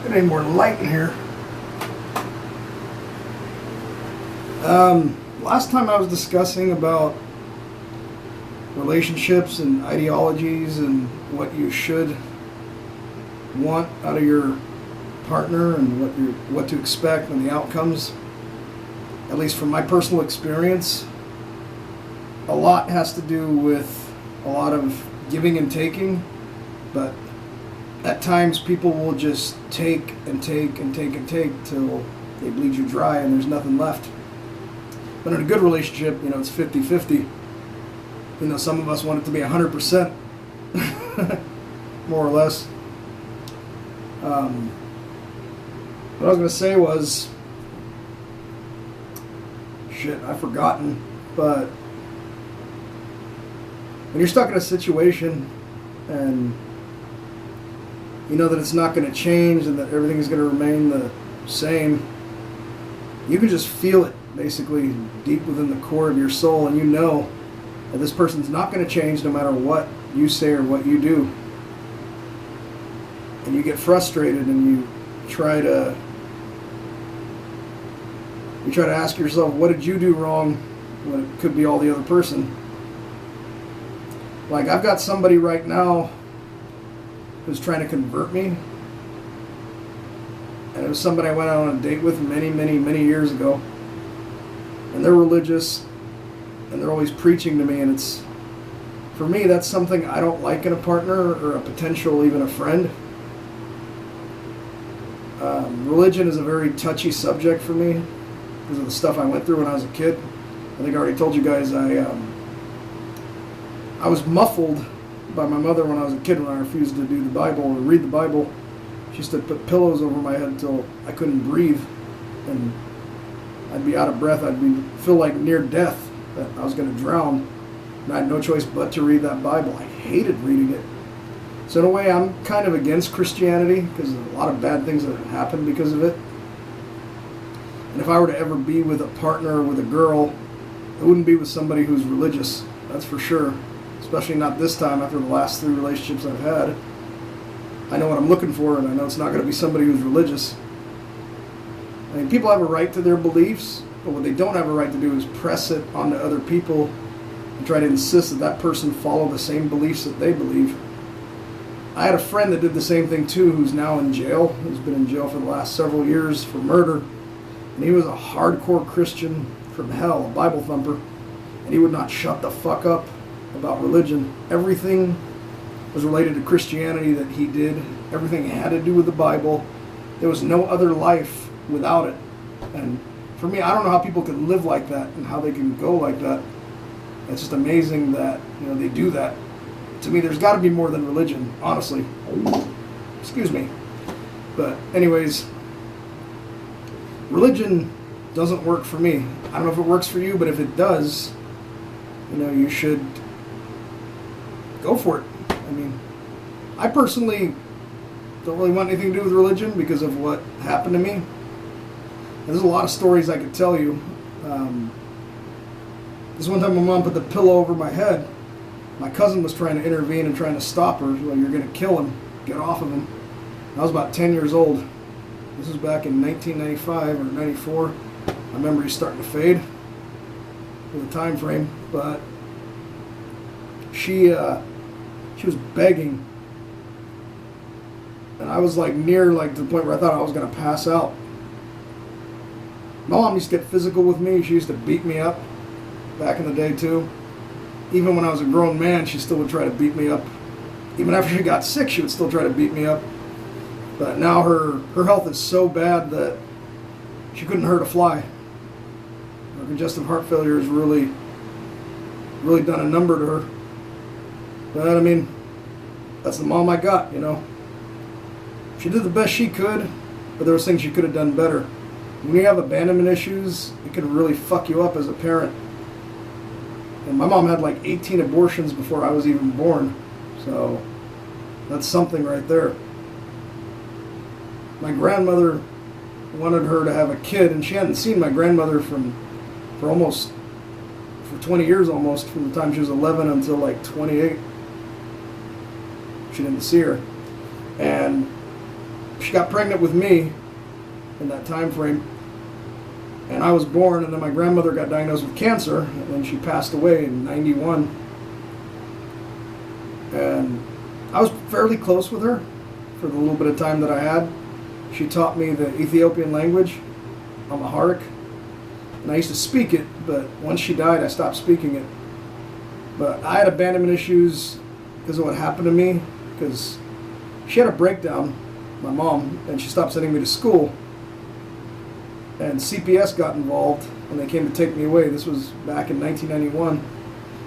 Get any more light in here. Last time I was discussing about relationships and ideologies and what you should want out of your partner and what to expect and the outcomes. At least from my personal experience, a lot has to do with a lot of giving and taking, but at times people will just take and take and take and take till they bleed you dry and there's nothing left. But in a good relationship, it's 50-50. Some of us want it to be 100%, more or less. What I was going to say was, I've forgotten, but when you're stuck in a situation and you know that it's not going to change and that everything is going to remain the same, you can just feel it basically deep within the core of your soul, and you know that this person's not going to change no matter what you say or what you do. And you get frustrated and you try to ask yourself, what did you do wrong when it could be all the other person? Like, I've got somebody right now who's trying to convert me. And it was somebody I went out on a date with many years ago. And they're religious, and they're always preaching to me, and for me, that's something I don't like in a partner or a potential, even a friend. Religion is a very touchy subject for me because of the stuff I went through when I was a kid. I think I already told you guys I was muffled by my mother when I was a kid when I refused to do the Bible or read the Bible. She used to put pillows over my head until I couldn't breathe, and I'd be out of breath. Feel like near death, that I was going to drown, and I had no choice but to read that Bible. I hated reading it. So in a way, I'm kind of against Christianity because of a lot of bad things that have happened because of it. And if I were to ever be with a partner or with a girl, it wouldn't be with somebody who's religious, that's for sure. Especially not this time after the last 3 relationships I've had. I know what I'm looking for, and I know it's not going to be somebody who's religious. I mean, people have a right to their beliefs, but what they don't have a right to do is press it onto other people and try to insist that that person follow the same beliefs that they believe. I had a friend that did the same thing too, who's now in jail. He's been in jail for the last several years for murder. And he was a hardcore Christian from hell, a Bible thumper. And he would not shut the fuck up about religion. Everything was related to Christianity that he did. Everything had to do with the Bible. There was no other life without it. And for me, I don't know how people can live like that and how they can go like that. It's just amazing that they do that. To me, there's got to be more than religion, honestly. Excuse me. But anyways, religion doesn't work for me. I don't know if it works for you, but if it does, you should go for it. I mean, I personally don't really want anything to do with religion because of what happened to me. And there's a lot of stories I could tell you. This one time my mom put the pillow over my head. My cousin was trying to intervene and trying to stop her. Well, you're going to kill him. Get off of him. I was about 10 years old. This was back in 1995 or 94. My memory's starting to fade with the time frame. But she was begging. And I was near to the point where I thought I was going to pass out. My mom used to get physical with me. She used to beat me up back in the day too. Even when I was a grown man, she still would try to beat me up. Even after she got sick, she would still try to beat me up. But now her health is so bad that she couldn't hurt a fly. Her congestive heart failure has really done a number to her. But I mean, that's the mom I got, She did the best she could, but there was things she could have done better. When you have abandonment issues, it can really fuck you up as a parent. And my mom had 18 abortions before I was even born. So that's something right there. My grandmother wanted her to have a kid, and she hadn't seen my grandmother for 20 years almost, from the time she was 11 until 28. She didn't see her. And she got pregnant with me in that time frame, and I was born, and then my grandmother got diagnosed with cancer, and then she passed away in '91. And I was fairly close with her for the little bit of time that I had. She taught me the Ethiopian language, Amharic, and I used to speak it, but once she died, I stopped speaking it. But I had abandonment issues because of what happened to me, because she had a breakdown, my mom, and she stopped sending me to school. And CPS got involved, and they came to take me away. This was back in 1991.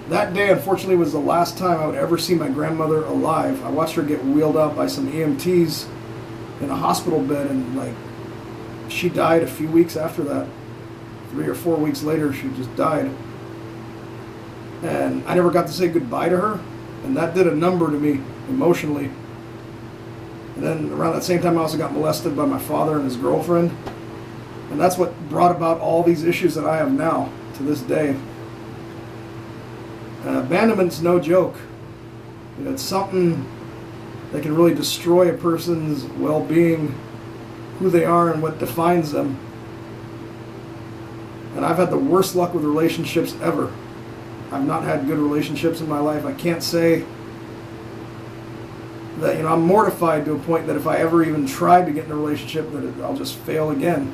That day, unfortunately, was the last time I would ever see my grandmother alive. I watched her get wheeled out by some EMTs in a hospital bed, and like, she died a few weeks after that. 3 or 4 weeks later, she just died. And I never got to say goodbye to her, and that did a number to me emotionally. And then around that same time, I also got molested by my father and his girlfriend. And that's what brought about all these issues that I have now, to this day. Abandonment's no joke. You know, it's something that can really destroy a person's well-being, who they are, and what defines them. And I've had the worst luck with relationships ever. I've not had good relationships in my life. I can't say that, you know, I'm mortified to a point that if I ever even tried to get in a relationship, that I'll just fail again.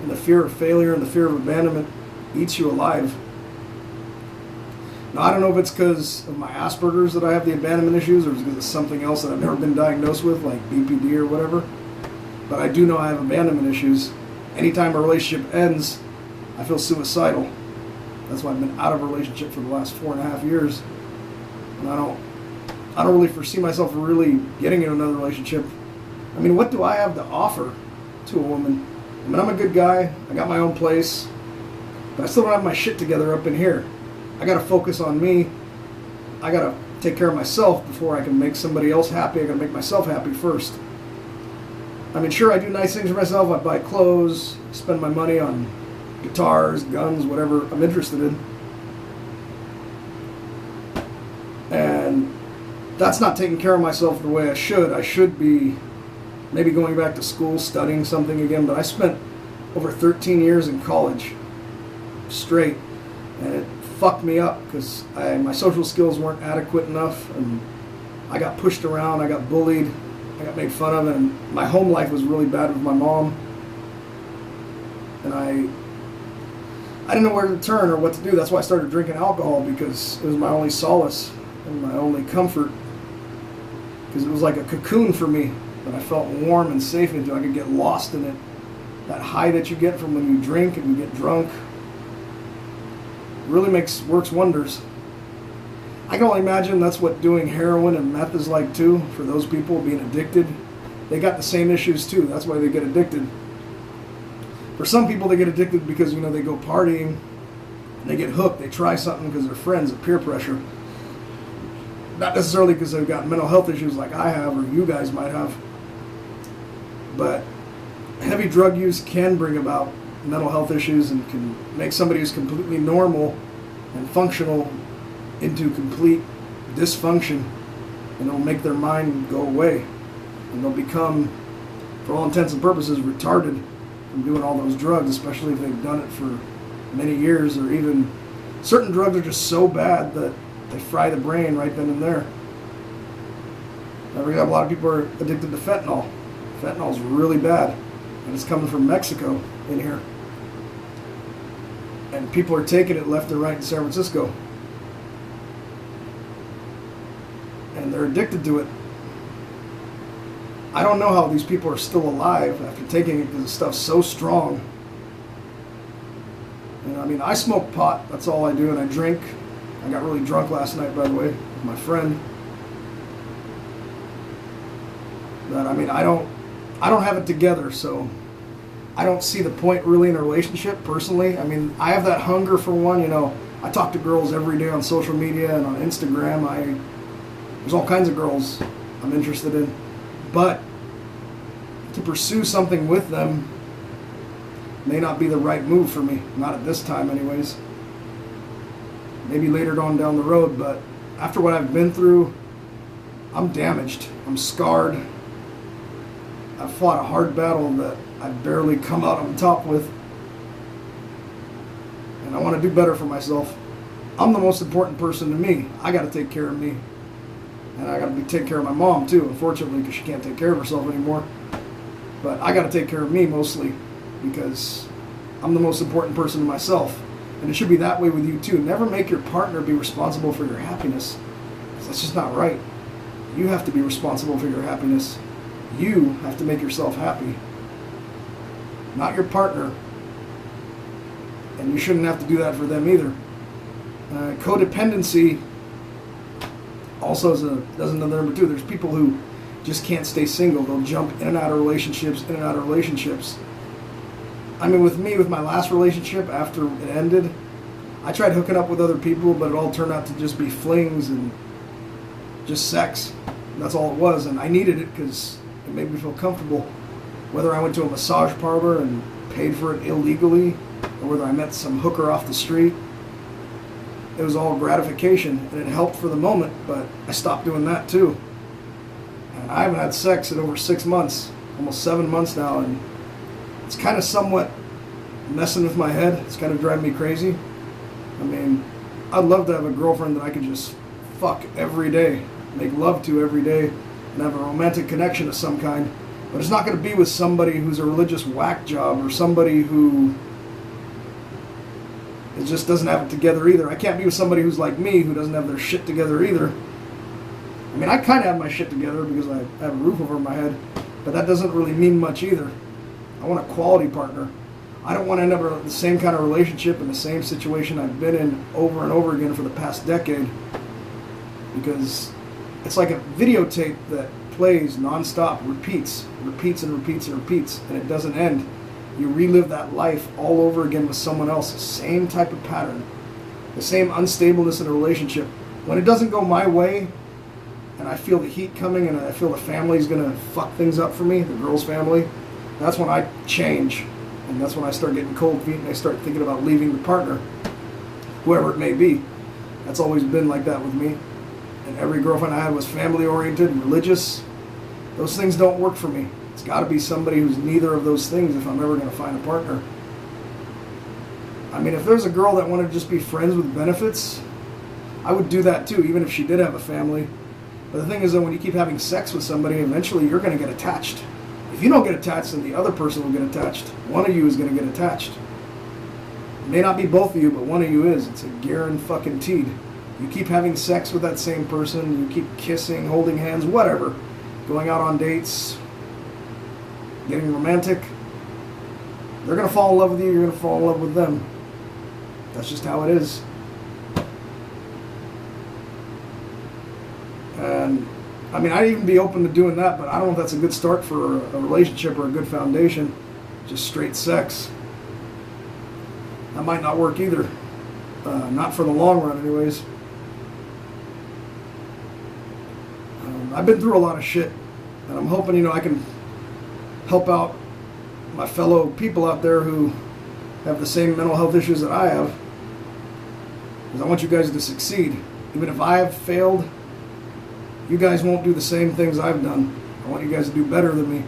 And the fear of failure and the fear of abandonment eats you alive. Now, I don't know if it's because of my Aspergers that I have the abandonment issues, or it's because of something else that I've never been diagnosed with, like BPD or whatever. But I do know I have abandonment issues. Anytime a relationship ends, I feel suicidal. That's why I've been out of a relationship for the last 4.5 years. And I don't really foresee myself really getting into another relationship. I mean, what do I have to offer to a woman? I mean, I'm a good guy. I got my own place. But I still don't have my shit together up in here. I got to focus on me. I got to take care of myself before I can make somebody else happy. I got to make myself happy first. I mean, sure, I do nice things for myself. I buy clothes, spend my money on guitars, guns, whatever I'm interested in. And that's not taking care of myself the way I should. I should be maybe going back to school, studying something again. But I spent over 13 years in college straight, and it fucked me up because my social skills weren't adequate enough, and I got pushed around, I got bullied, I got made fun of, and my home life was really bad with my mom. And I didn't know where to turn or what to do. That's why I started drinking alcohol, because it was my only solace and my only comfort, because it was like a cocoon for me that I felt warm and safe into. I could get lost in it. That high that you get from when you drink and you get drunk really works wonders. I can only imagine that's what doing heroin and meth is like too, for those people being addicted. They got the same issues too. That's why they get addicted. For some people, they get addicted because, you know, they go partying and they get hooked. They try something because they're friends at peer pressure. Not necessarily because they've got mental health issues like I have or you guys might have. But heavy drug use can bring about mental health issues and can make somebody who's completely normal and functional into complete dysfunction, and it'll make their mind go away, and they'll become, for all intents and purposes, retarded from doing all those drugs, especially if they've done it for many years, or even certain drugs are just so bad that they fry the brain right then and there. Now, we have a lot of people are addicted to fentanyl. Fentanyl is really bad, and it's coming from Mexico in here. And people are taking it left and right in San Francisco. And they're addicted to it. I don't know how these people are still alive after taking it, because the stuff's so strong. You know, I mean, I smoke pot, that's all I do, and I drink. I got really drunk last night, by the way, with my friend. But I mean, I don't have it together, so I don't see the point really in a relationship, personally. I mean, I have that hunger for one, you know. I talk to girls every day on social media and on Instagram. There's all kinds of girls I'm interested in. But to pursue something with them may not be the right move for me. Not at this time, anyways. Maybe later on down the road, but after what I've been through, I'm damaged. I'm scarred. I've fought a hard battle that I barely come out on top with. And I want to do better for myself. I'm the most important person to me. I got to take care of me. And I got to take care of my mom too, unfortunately, because she can't take care of herself anymore. But I got to take care of me mostly because I'm the most important person to myself. And it should be that way with you too. Never make your partner be responsible for your happiness. Because that's just not right. You have to be responsible for your happiness. You have to make yourself happy. Not your partner. And you shouldn't have to do that for them either. Codependency also is another number two. There's people who just can't stay single. They'll jump in and out of relationships, I mean, with me, with my last relationship, after it ended, I tried hooking up with other people, but it all turned out to just be flings and just sex. That's all it was, and I needed it because it made me feel comfortable. Whether I went to a massage parlor and paid for it illegally, or whether I met some hooker off the street, it was all gratification, and it helped for the moment, but I stopped doing that too. And I haven't had sex in over 6 months, almost 7 months now, and it's kind of somewhat messing with my head. It's kind of driving me crazy. I mean, I'd love to have a girlfriend that I could just fuck every day, make love to every day, and have a romantic connection of some kind. But it's not going to be with somebody who's a religious whack job or somebody who it just doesn't have it together either. I can't be with somebody who's like me, who doesn't have their shit together either. I mean, I kind of have my shit together because I have a roof over my head, but that doesn't really mean much either. I want a quality partner. I don't want to end up in the same kind of relationship in the same situation I've been in over and over again for the past decade, because it's like a videotape that plays nonstop, repeats, and it doesn't end. You relive that life all over again with someone else, the same type of pattern, the same unstableness in a relationship. When it doesn't go my way, and I feel the heat coming, and I feel the family's going to fuck things up for me, the girl's family, that's when I change. And that's when I start getting cold feet and I start thinking about leaving the partner, whoever it may be. That's always been like that with me. And every girlfriend I had was family-oriented and religious. Those things don't work for me. It's got to be somebody who's neither of those things if I'm ever going to find a partner. I mean, if there's a girl that wanted to just be friends with benefits, I would do that too, even if she did have a family. But the thing is that when you keep having sex with somebody, eventually you're going to get attached. If you don't get attached, then the other person will get attached. One of you is going to get attached. It may not be both of you, but one of you is. It's a guaranteed. You keep having sex with that same person, you keep kissing, holding hands, whatever, going out on dates, getting romantic, they're going to fall in love with you, you're going to fall in love with them. That's just how it is. And I mean, I'd even be open to doing that, but I don't know if that's a good start for a relationship or a good foundation. Just straight sex. That might not work either. Not for the long run, anyways. I've been through a lot of shit, and I'm hoping, I can help out my fellow people out there who have the same mental health issues that I have. Because I want you guys to succeed. Even if I have failed, you guys won't do the same things I've done. I want you guys to do better than me.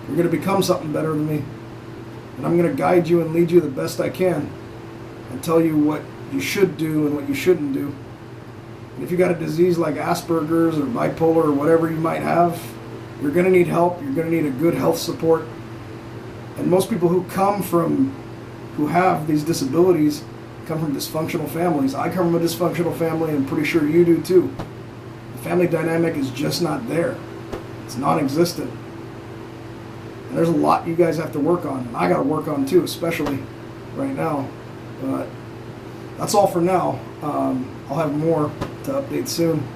You're going to become something better than me. And I'm going to guide you and lead you the best I can. And tell you what you should do and what you shouldn't do. And if you got a disease like Aspergers or bipolar or whatever you might have, you're going to need help. You're going to need a good health support. And most people who have these disabilities come from dysfunctional families. I come from a dysfunctional family, and I'm pretty sure you do too. Family dynamic is just not there. It's non-existent. And there's a lot you guys have to work on. And I got to work on too, especially right now. But that's all for now. I'll have more to update soon.